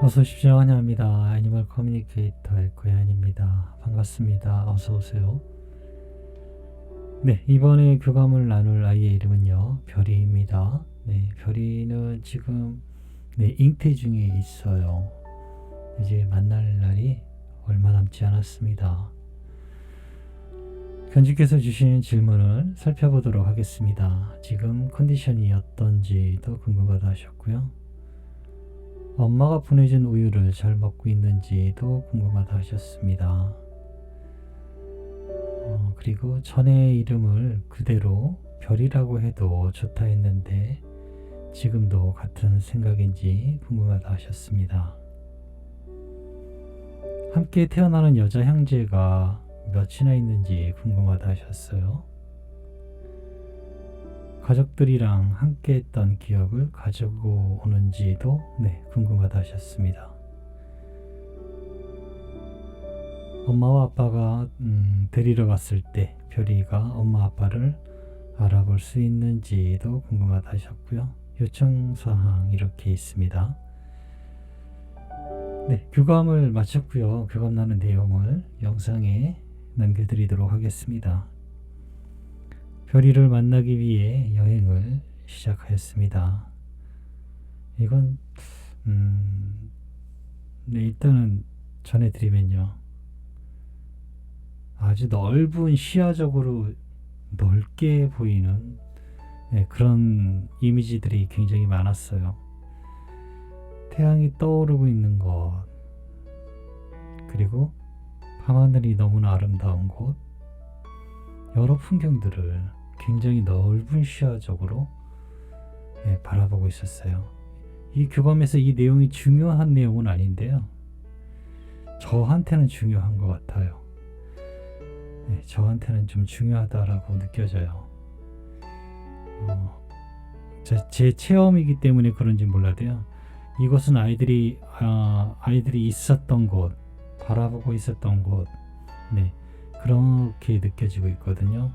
어서 오십시오. 환영합니다. 애니멀 커뮤니케이터의 고양입니다. 반갑습니다. 어서 오세요. 네, 이번에 교감을 나눌 아이의 이름은요, 별이입니다. 네, 별이는 지금 잉태 중에 있어요. 이제 만날 날이 얼마 남지 않았습니다. 견주께서 주신 질문을 살펴보도록 하겠습니다. 지금 컨디션이 어떤지도 궁금하다 하셨고요. 엄마가 보내준 우유를 잘 먹고 있는지도 궁금하다 하셨습니다. 그리고 전의 이름을 그대로 별이라고 해도 좋다 했는데 지금도 같은 생각인지 궁금하다 하셨습니다. 함께 태어나는 여자 형제가 몇이나 있는지 궁금하다 하셨어요. 가족들이랑 함께 했던 기억을 가지고 오는지도 궁금하다 하셨습니다. 엄마와 아빠가 데리러 갔을 때 별이가 엄마 아빠를 알아볼 수 있는지도 궁금하다 하셨고요. 요청사항 이렇게 있습니다. 교감을 마쳤고요. 교감 나눈 내용을 영상에 남겨드리도록 하겠습니다. 별이를 만나기 위해 여행을 시작하였습니다. 이건 일단은 전해드리면요, 아주 넓은 시야적으로 넓게 보이는 그런 이미지들이 굉장히 많았어요. 태양이 떠오르고 있는 곳, 그리고 밤하늘이 너무나 아름다운 곳, 여러 풍경들을 굉장히 넓은 시야적으로 바라보고 있었어요. 이 교감에서 이 내용이 중요한 내용은 아닌데요, 저한테는 중요한 것 같아요. 저한테는 좀 중요하다라고 느껴져요. 제 체험이기 때문에 그런지 몰라도요, 이것은 아이들이 있었던 곳, 바라보고 있었던 곳, 그렇게 느껴지고 있거든요.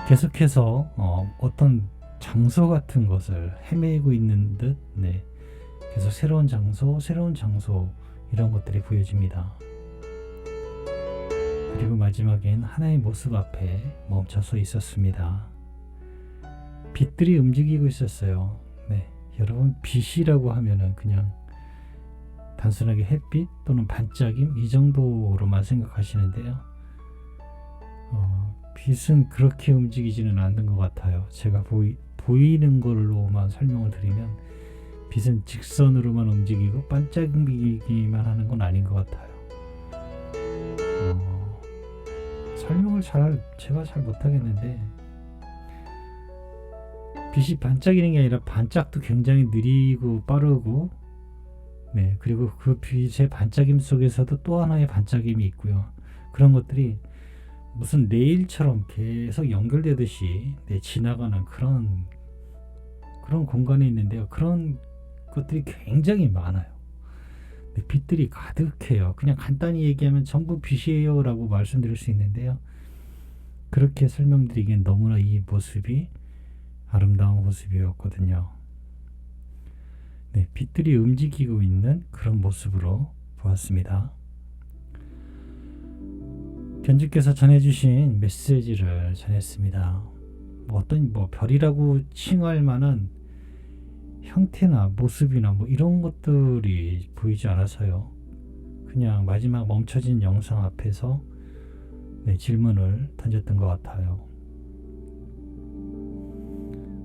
계속해서 어떤 장소 같은 것을 헤매고 있는 듯, 계속 새로운 장소 이런 것들이 보여집니다. 그리고 마지막엔 하나의 모습 앞에 멈춰서 있었습니다. 빛들이 움직이고 있었어요. 여러분, 빛이라고 하면은 그냥 단순하게 햇빛 또는 반짝임 이 정도로만 생각하시는데요, 빛은 그렇게 움직이지는 않는 것 같아요. 제가 보이는 걸로만 설명을 드리면 빛은 직선으로만 움직이고 반짝이기만 하는 건 아닌 것 같아요. 설명을 제가 잘 못하겠는데, 빛이 반짝이는 게 아니라 반짝도 굉장히 느리고 빠르고, 그리고 그 빛의 반짝임 속에서도 또 하나의 반짝임이 있고요. 그런 것들이 무슨 레일처럼 계속 연결되듯이 지나가는 그런 공간에 있는데요. 그런 것들이 굉장히 많아요. 빛들이 가득해요. 그냥 간단히 얘기하면 전부 빛이에요 라고 말씀드릴 수 있는데요, 그렇게 설명드리기엔 너무나 이 모습이 아름다운 모습이었거든요. 빛들이 움직이고 있는 그런 모습으로 보았습니다. 견주께서 전해주신 메시지를 전했습니다. 어떤 별이라고 칭할 만한 형태나 모습이나 이런 것들이 보이지 않아서요, 그냥 마지막 멈춰진 영상 앞에서 질문을 던졌던 것 같아요.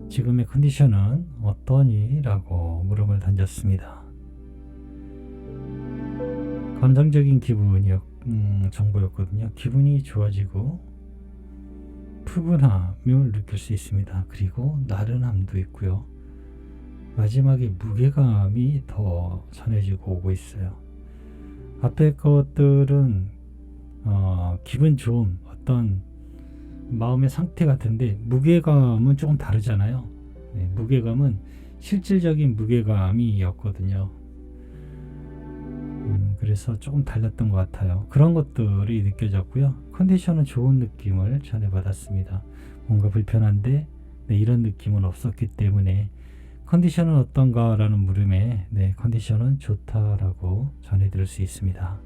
지금의 컨디션은 어떠니? 라고 물음을 던졌습니다. 감정적인 정보였거든요. 기분이 좋아지고 푸근함을 느낄 수 있습니다. 그리고 나른함도 있고요. 마지막에 무게감이 더 전해지고 오고 있어요. 앞에 것들은 기분 좋은 어떤 마음의 상태 같은데, 무게감은 조금 다르잖아요. 무게감은 실질적인 무게감이었거든요. 그래서 조금 달랐던 것 같아요. 그런 것들이 느껴졌고요. 컨디션은 좋은 느낌을 전해받았습니다. 뭔가 불편한데 이런 느낌은 없었기 때문에 컨디션은 어떤가? 라는 물음에 네, 컨디션은 좋다라고 전해드릴 수 있습니다.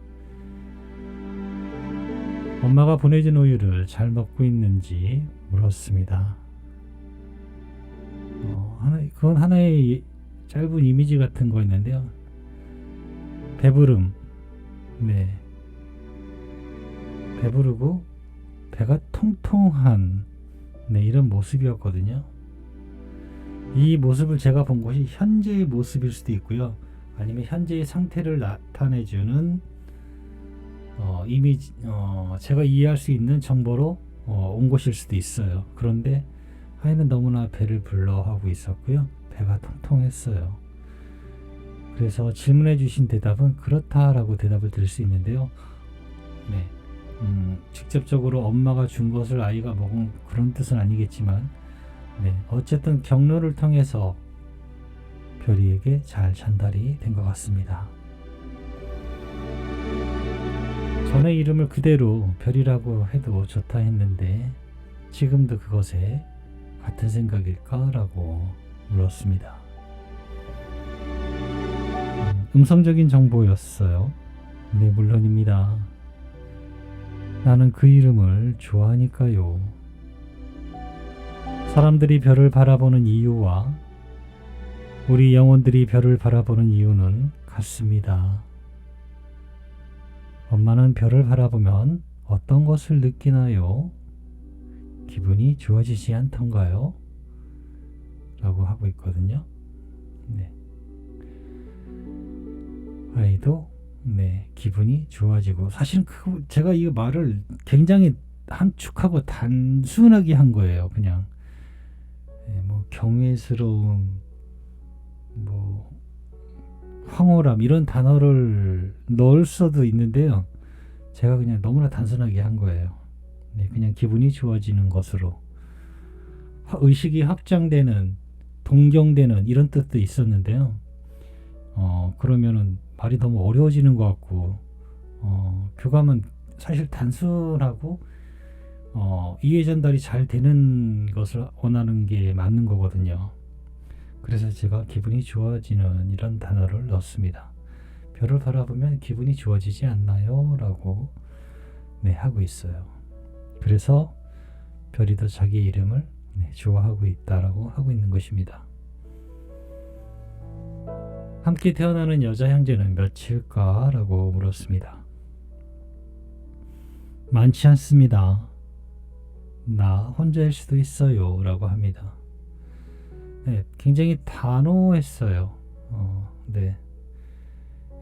엄마가 보내준 우유를 잘 먹고 있는지 물었습니다. 그건 하나의 짧은 이미지 같은 거였는데요. 배부름, 네, 배부르고 배가 통통한 네, 이런 모습이었거든요. 이 모습을 제가 본 것이 현재의 모습일 수도 있고요. 아니면 현재의 상태를 나타내주는 이미지, 제가 이해할 수 있는 정보로 온 것일 수도 있어요. 그런데 하인은 너무나 배를 불러하고 있었고요. 배가 통통했어요. 그래서 질문해 주신 대답은 그렇다라고 대답을 드릴 수 있는데요. 네, 직접적으로 엄마가 준 것을 아이가 먹은 그런 뜻은 아니겠지만 네, 어쨌든 경로를 통해서 별이에게 잘 전달이 된 것 같습니다. 전의 이름을 그대로 별이라고 해도 좋다 했는데 지금도 그것에 같은 생각일까? 라고 물었습니다. 음성적인 정보였어요. 네, 물론입니다. 나는 그 이름을 좋아하니까요. 사람들이 별을 바라보는 이유와 우리 영혼들이 별을 바라보는 이유는 같습니다. 엄마는 별을 바라보면 어떤 것을 느끼나요? 기분이 좋아지지 않던가요? 라고 하고 있거든요. 네. 아이도 네, 기분이 좋아지고 사실은 제가 이 말을 굉장히 함축하고 단순하게 한 거예요. 그냥 뭐 경외스러움, 뭐 황홀함 이런 단어를 넣을 수도 있는데요. 제가 그냥 너무나 단순하게 한 거예요. 네, 그냥 기분이 좋아지는 것으로 의식이 확장되는, 동경되는 이런 뜻도 있었는데요. 그러면은 말이 너무 어려워지는 것 같고 교감은 사실 단순하고 이해 전달이 잘 되는 것을 원하는 게 맞는 거거든요. 그래서 제가 기분이 좋아지는 이런 단어를 넣었습니다. 별을 바라보면 기분이 좋아지지 않나요? 라고 네, 하고 있어요. 그래서 별이도 자기 이름을 네, 좋아하고 있다라고 하고 있는 것입니다. 함께 태어나는 여자 형제는 몇일까? 라고 물었습니다. 많지 않습니다. 나 혼자일 수도 있어요. 라고 합니다. 네, 굉장히 단호했어요. 네,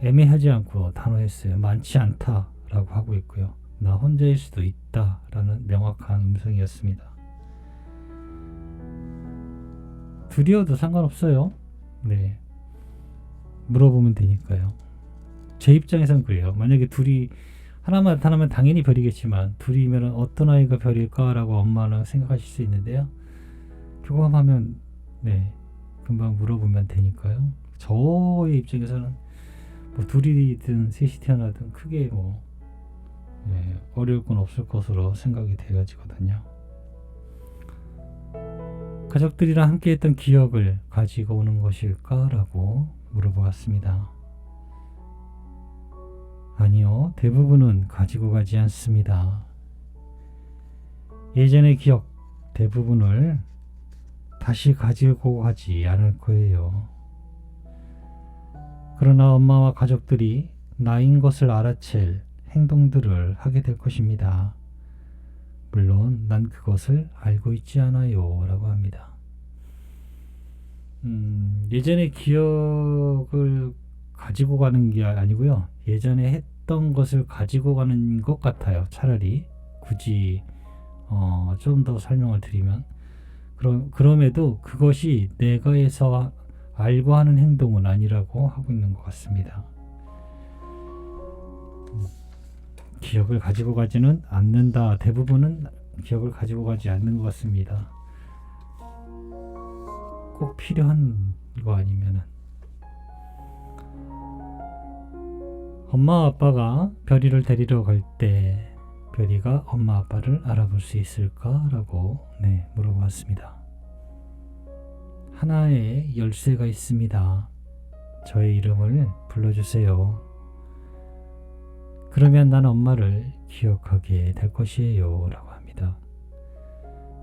애매하지 않고 단호했어요. 많지 않다 라고 하고 있고요. 나 혼자일 수도 있다 라는 명확한 음성이었습니다. 둘이어도 상관없어요. 네, 물어보면 되니까요. 제 입장에선 그래요. 만약에 둘이 하나만 나타나면 당연히 별이겠지만 둘이면 어떤 아이가 별일까? 라고 엄마는 생각하실 수 있는데요. 교감하면 네, 금방 물어보면 되니까요. 저의 입장에서는 뭐 둘이든 셋이 태어나든 크게 뭐 네, 어려울 건 없을 것으로 생각이 되어지거든요. 가족들이랑 함께 했던 기억을 가지고 오는 것일까? 라고 물어보았습니다. 아니요, 대부분은 가지고 가지 않습니다. 예전의 기억 대부분을 다시 가지고 가지 않을 거예요. 그러나 엄마와 가족들이 나인 것을 알아챌 행동들을 하게 될 것입니다. 물론 난 그것을 알고 있지 않아요. 라고 합니다. 예전의 기억을 가지고 가는 게 아니고요. 예전에 했던 것을 가지고 가는 것 같아요. 차라리 굳이 좀 더 설명을 드리면 그럼에도 그것이 내가 해서 알고 하는 행동은 아니라고 하고 있는 것 같습니다. 기억을 가지고 가지는 않는다. 대부분은 기억을 가지고 가지 않는 것 같습니다. 꼭 필요한 거 아니면은. 엄마 아빠가 별이를 데리러 갈 때 별이가 엄마 아빠를 알아볼 수 있을까? 라고 네, 물어봤습니다. 하나의 열쇠가 있습니다. 저의 이름을 불러주세요. 그러면 난 엄마를 기억하게 될 것이에요. 라고 합니다.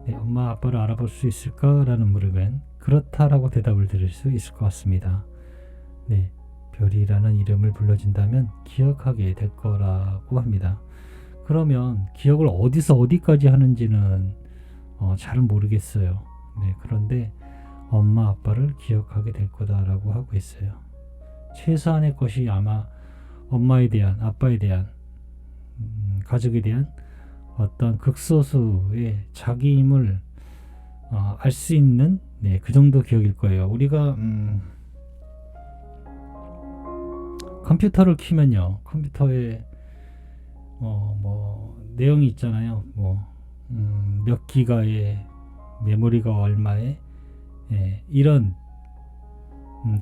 네, 엄마 아빠를 알아볼 수 있을까? 라는 물으면 그렇다라고 대답을 드릴 수 있을 것 같습니다. 네, 별이라는 이름을 불러준다면 기억하게 될 거라고 합니다. 그러면 기억을 어디서 어디까지 하는지는 잘은 모르겠어요. 네, 그런데 엄마 아빠를 기억하게 될 거다라고 하고 있어요. 최소한의 것이 아마 엄마에 대한, 아빠에 대한, 가족에 대한 어떤 극소수의 자기임을 알 수 있는, 네, 그 정도 기억일 거예요. 우리가 컴퓨터를 키면요, 컴퓨터에 뭐 내용이 있잖아요. 몇 기가의 메모리가 얼마에, 예, 이런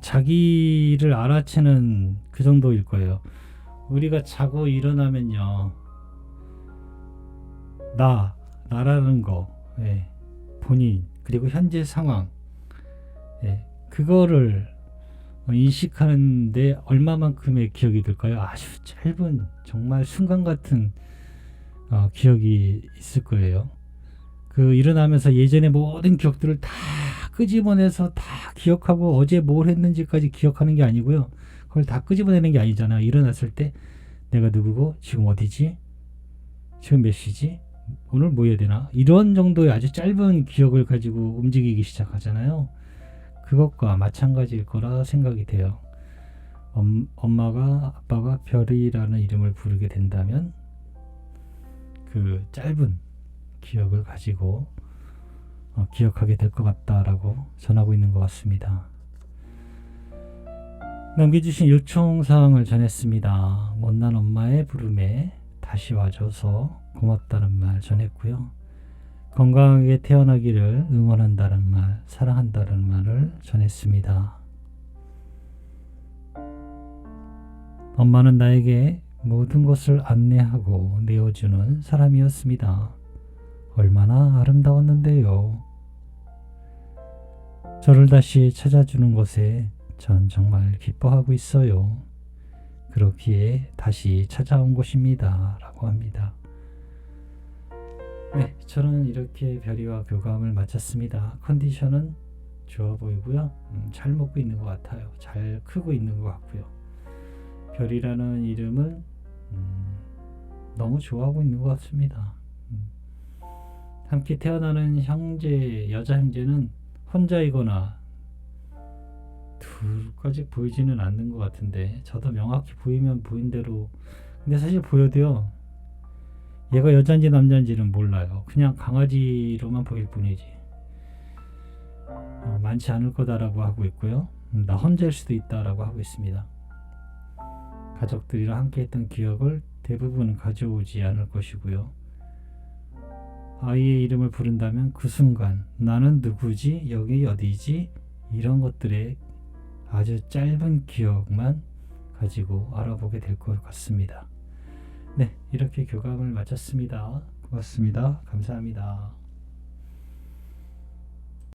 자기를 알아채는 그 정도일 거예요. 우리가 자고 일어나면요, 나라는 거, 예, 본인, 그리고 현재 상황, 예, 그거를 인식하는데 얼마만큼의 기억이 들까요? 아주 짧은, 정말 순간 같은 기억이 있을 거예요. 그 일어나면서 예전의 모든 기억들을 다 끄집어내서 다 기억하고 어제 뭘 했는지까지 기억하는 게 아니고요. 그걸 다 끄집어내는 게 아니잖아요. 일어났을 때 내가 누구고, 지금 어디지, 지금 몇 시지, 오늘 뭐 해야 되나, 이런 정도의 아주 짧은 기억을 가지고 움직이기 시작하잖아요. 그것과 마찬가지일 거라 생각이 돼요. 엄마가, 아빠가 별이라는 이름을 부르게 된다면 그 짧은 기억을 가지고 기억하게 될 것 같다라고 전하고 있는 것 같습니다. 남겨주신 요청사항을 전했습니다. 못난 엄마의 부름에 다시 와줘서 고맙다는 말 전했고요. 건강하게 태어나기를 응원한다는 말, 사랑한다는 말을 전했습니다. 엄마는 나에게 모든 것을 안내하고 내어주는 사람이었습니다. 얼마나 아름다웠는데요. 저를 다시 찾아주는 것에 전 정말 기뻐하고 있어요. 그렇기에 다시 찾아온 것입니다. 라고 합니다. 네, 저는 이렇게 별이와 교감을 마쳤습니다. 컨디션은 좋아 보이고요. 잘 먹고 있는 것 같아요. 잘 크고 있는 것 같고요. 별이라는 이름을 너무 좋아하고 있는 것 같습니다. 함께 태어나는 형제, 여자 형제는 혼자이거나 둘까지 보이지는 않는 것 같은데, 저도 명확히 보이면 보인 대로, 근데 사실 보여도요, 얘가 여자인지 남자인지는 몰라요. 그냥 강아지로만 보일 뿐이지. 많지 않을 거다라고 하고 있고요. 나 혼자일 수도 있다라고 하고 있습니다. 가족들이랑 함께 했던 기억을 대부분 가져오지 않을 것이고요. 아이의 이름을 부른다면 그 순간 나는 누구지? 여기 어디지? 이런 것들의 아주 짧은 기억만 가지고 알아보게 될 것 같습니다. 네, 이렇게 교감을 마쳤습니다. 고맙습니다. 감사합니다.